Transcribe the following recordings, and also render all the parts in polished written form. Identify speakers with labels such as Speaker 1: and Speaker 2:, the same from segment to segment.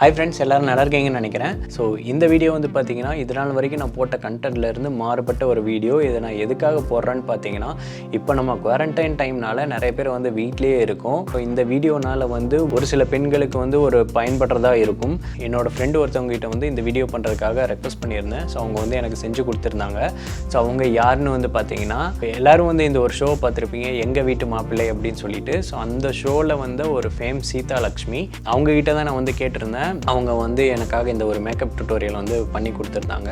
Speaker 1: Hi friends, எல்லோரும் நல்லா இருக்கீங்கன்னு நினைக்கிறேன். ஸோ இந்த வீடியோ வந்து பார்த்தீங்கன்னா இது நாள் வரைக்கும் நான் போட்ட கண்டென்ட்லேருந்து மாறுபட்ட ஒரு வீடியோ. இதை நான் எதுக்காக போடுறேன்னு பார்த்தீங்கன்னா, இப்போ நம்ம குவாரண்டைன் டைம்னால நிறைய பேர் வந்து வீட்லேயே இருக்கும். ஸோ இந்த வீடியோனால் வந்து ஒரு சில பெண்களுக்கு வந்து ஒரு பயன்படுறதா இருக்கும். என்னோடய ஃப்ரெண்டு ஒருத்தவங்ககிட்ட வந்து இந்த வீடியோ பண்ணுறதுக்காக ரெக்வஸ்ட் பண்ணியிருந்தேன். ஸோ அவங்க வந்து எனக்கு செஞ்சு கொடுத்துருந்தாங்க. ஸோ அவங்க யாருன்னு வந்து பார்த்தீங்கன்னா, எல்லோரும் வந்து இந்த ஒரு ஷோ பார்த்துருப்பீங்க, எங்கள் வீட்டு மாப்பிள்ளை அப்படின்னு சொல்லிட்டு. ஸோ அந்த ஷோவில் வந்து ஒரு ஃபேம் சீதாலக்ஷ்மி, அவங்ககிட்ட தான் நான் வந்து கேட்டிருந்தேன். அவங்க வந்து எனக்காக இந்த ஒரு மேக்கப் டுட்டோரியல் வந்து பண்ணி கொடுத்துருந்தாங்க.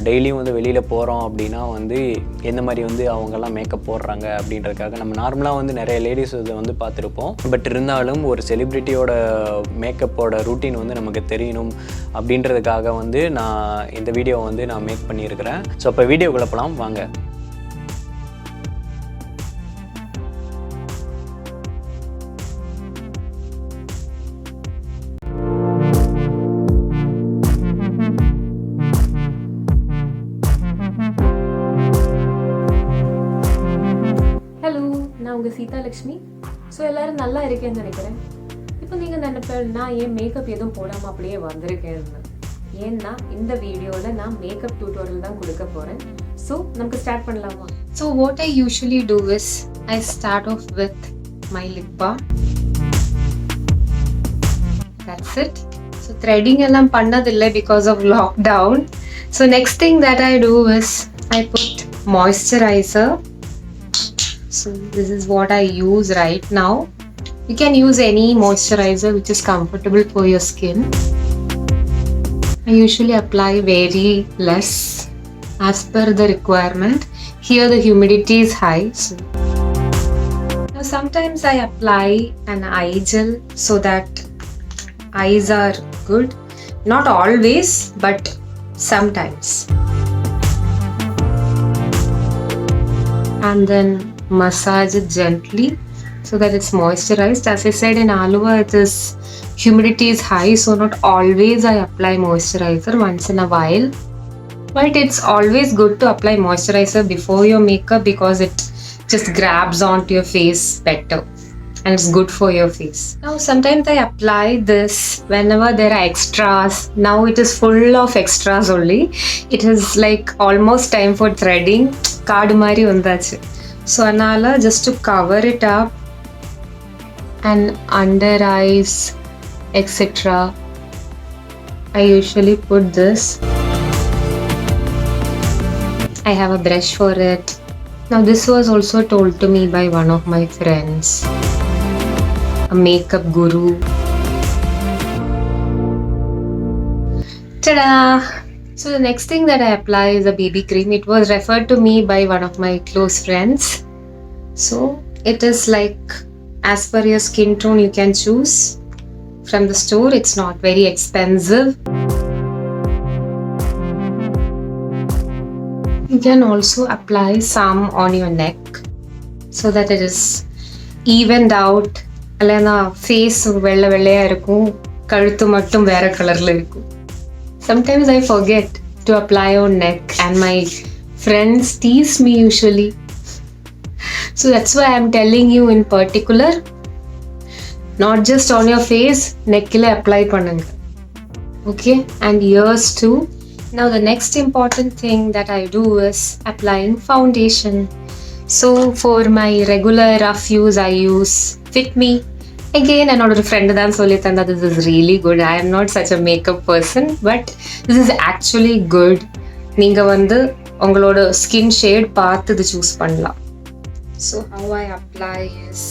Speaker 1: டெய்லியும் வந்து வெளியில் போகிறோம் அப்படின்னா வந்து எந்த மாதிரி வந்து அவங்கெல்லாம் மேக்கப் போடுறாங்க அப்படின்றதுக்காக. நம்ம நார்மலாக வந்து நிறைய லேடிஸ் இதை வந்து பார்த்துருப்போம். பட் இருந்தாலும் ஒரு செலிப்ரிட்டியோட மேக்கப்போட ரூட்டீன் வந்து நமக்கு தெரியணும் அப்படின்றதுக்காக வந்து நான் இந்த வீடியோவை வந்து நான் மேக் பண்ணியிருக்கிறேன். ஸோ இப்போ வீடியோக்குள்ள போகலாம் வாங்க.
Speaker 2: உங்கள் சீதாலக்ஷ்மி. ஸோ எல்லோரும் நல்லா இருக்கேன்னு நினைக்கிறேன். இப்போ நீங்கள் நினைப்பேன் நான் ஏன் மேக்கப் எதுவும் போடாமல் அப்படியே வந்திருக்கேன்னு. ஏன்னா இந்த வீடியோவில் நான் மேக்கப் டியூட்டோரியல் தான் கொடுக்க போகிறேன். ஸோ நமக்கு ஸ்டார்ட் பண்ணலாமா?
Speaker 3: So what I usually do is I start off with my lip balm. That's it. So threading எல்லாம் பண்ணதில்லை because of lockdown. So next thing that I do is I put moisturizer. So this is what I use right now. You can use any moisturizer which is comfortable for your skin. I usually apply very less as per the requirement. Here the humidity is high. So now sometimes I apply an eye gel so that eyes are good. Not always, but sometimes. And then massage it gently so that it's moisturized. As I said, in Alua it is humidity is high, so not always I apply moisturizer, once in a while. But it's always good to apply moisturizer before your makeup because it just grabs onto your face better and it's good for your face. Now sometimes I apply this whenever there are extras. Now it is full of extras only. It is like almost time for threading. Card mari undachu. So anala just to cover it up and under eyes etc. I usually put this. I have a brush for it. Now this was also told to me by one of my friends, a makeup guru. Ta-da! So the next thing that I apply is a BB cream. It was referred to me by one of my close friends. So it is like as per your skin tone you can choose from the store. It's not very expensive. You can also apply some on your neck so that it is evened out. Allana face vella vellaya irukum, kaluthu mattum vera colorla irukum. Sometimes I forget to apply on neck and my friends tease me usually. So that's why I'm telling you in particular, not just on your face, neck la apply pannunga. Okay, and ears too. Now the next important thing that I do is applying foundation. So for my regular rough use I use Fit Me. Again, என்னோட ஒரு friend தான் சொல்லி தந்தா this is really good. I am not such a makeup person, but this is actually good. நீங்கள் வந்து உங்களோட skin shade பார்த்து இது சூஸ் பண்ணலாம். So how I apply is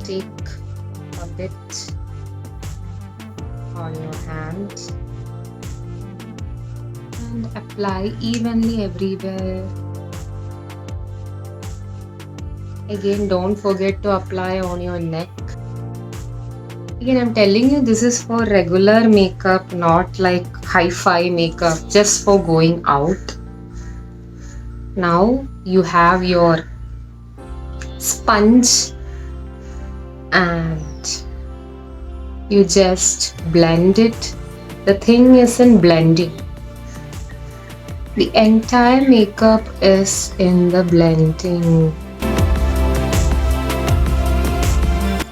Speaker 3: take a bit on your hand and apply evenly everywhere. Again, don't forget to apply on your neck. Again, I'm telling you this is for regular makeup, not like hi-fi makeup, just for going out. Now you have your sponge and you just blend it. The thing is in blending. The entire makeup is in the blending.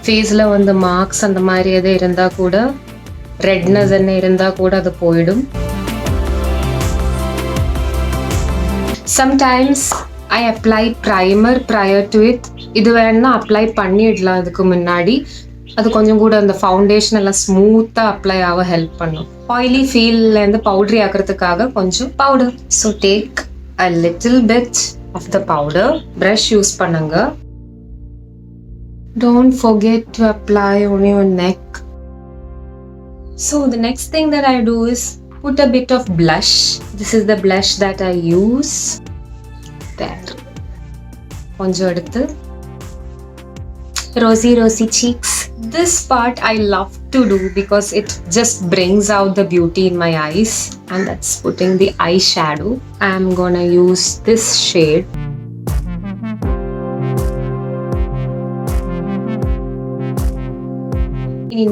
Speaker 3: ஃபேஸில் வந்து marks அந்த மாதிரி எது இருந்தால் கூட, redness என்ன இருந்தால் கூட அது போயிடும். Sometimes I apply primer prior to it. இது வேணா அப்ளை பண்ணிடலாம் அதுக்கு முன்னாடி. அது கொஞ்சம் கூட அந்த ஃபவுண்டேஷன் எல்லாம் ஸ்மூத்தாக அப்ளை ஆக ஹெல்ப் பண்ணும். ஆயிலி ஃபீல்லேருந்து பவுட்ரி ஆக்கிறதுக்காக கொஞ்சம் powder. So take a little bit of the powder. Brush use பண்ணுங்க. Don't forget to apply on your neck. So the next thing that I do is put a bit of blush. This is the blush that I use. There. கொஞ்சம் எடுத்து rosy cheeks. This part I love to do because it just brings out the beauty in my eyes, and that's putting the eyeshadow. I'm gonna use this shade.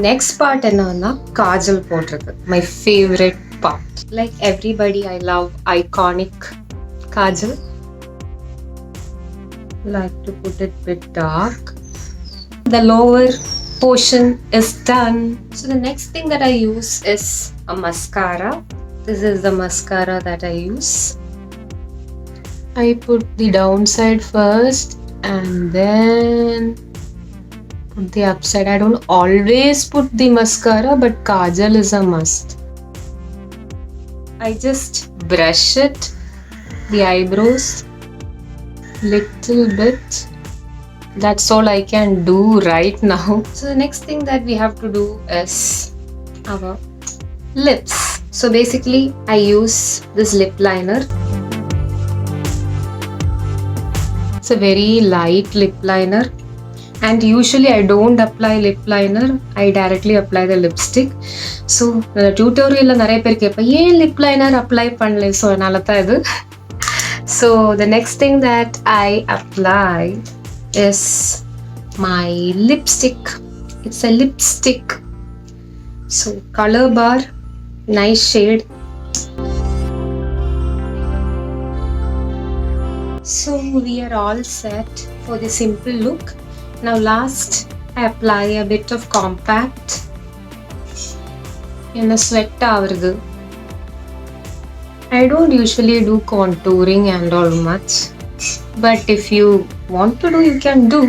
Speaker 3: Next part என்னன்னா காஜல் போடுறது. My favorite part. Like everybody, I love iconic kajal. Like to put it bit dark. The lower portion is done. So the next thing that I use is a mascara. This is the mascara that I use. I put the downside first and then put the upside. I don't always put the mascara, but kajal is a must. I just brush it, the eyebrows, little bit. That's all I can do right now. So the next thing that we have to do is our lips. So basically I use this lip liner. It's a very light lip liner. And usually I don't apply lip liner. I directly apply the lipstick. So tutorial la nariya per keppa yen lip liner apply pannala, so nalatha idu. So the next thing that I apply is my lipstick. It's a lipstick. So color bar, nice shade. So we are all set for the simple look. Now last, I apply a bit of compact. In a sweat ஆவருது. I don't usually do contouring and all much, but if you want to do, you can do.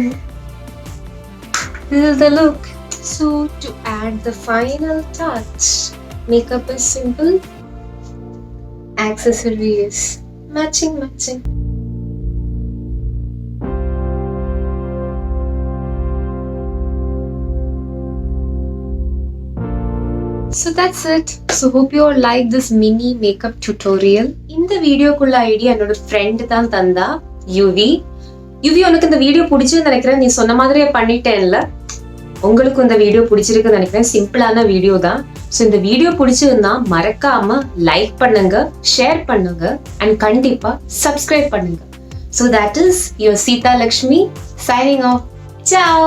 Speaker 3: This is the look. So to add the final touch, makeup is simple, accessory is matching. So that's it. So hope you all like this mini makeup tutorial. இந்த வீடியோக்குள்ள idea என்னோட friend தான் தந்தா, UV. உனக்கு இந்த video பிடிச்சிருன்னு நினைக்கிறேன். நீ சொன்ன மாதிரியே பண்ணிட்டேன்ல. உங்களுக்கு இந்த வீடியோ பிடிச்சிருக்குன்னு நினைக்கிறேன். சிம்பிளான வீடியோ தான். ஸோ இந்த வீடியோ பிடிச்சிருந்தா மறக்காம லைக் பண்ணுங்க, ஷேர் பண்ணுங்க, அண்ட் கண்டிப்பா சப்ஸ்கிரைப் பண்ணுங்க. So that is your Seethalakshmi signing off. Ciao.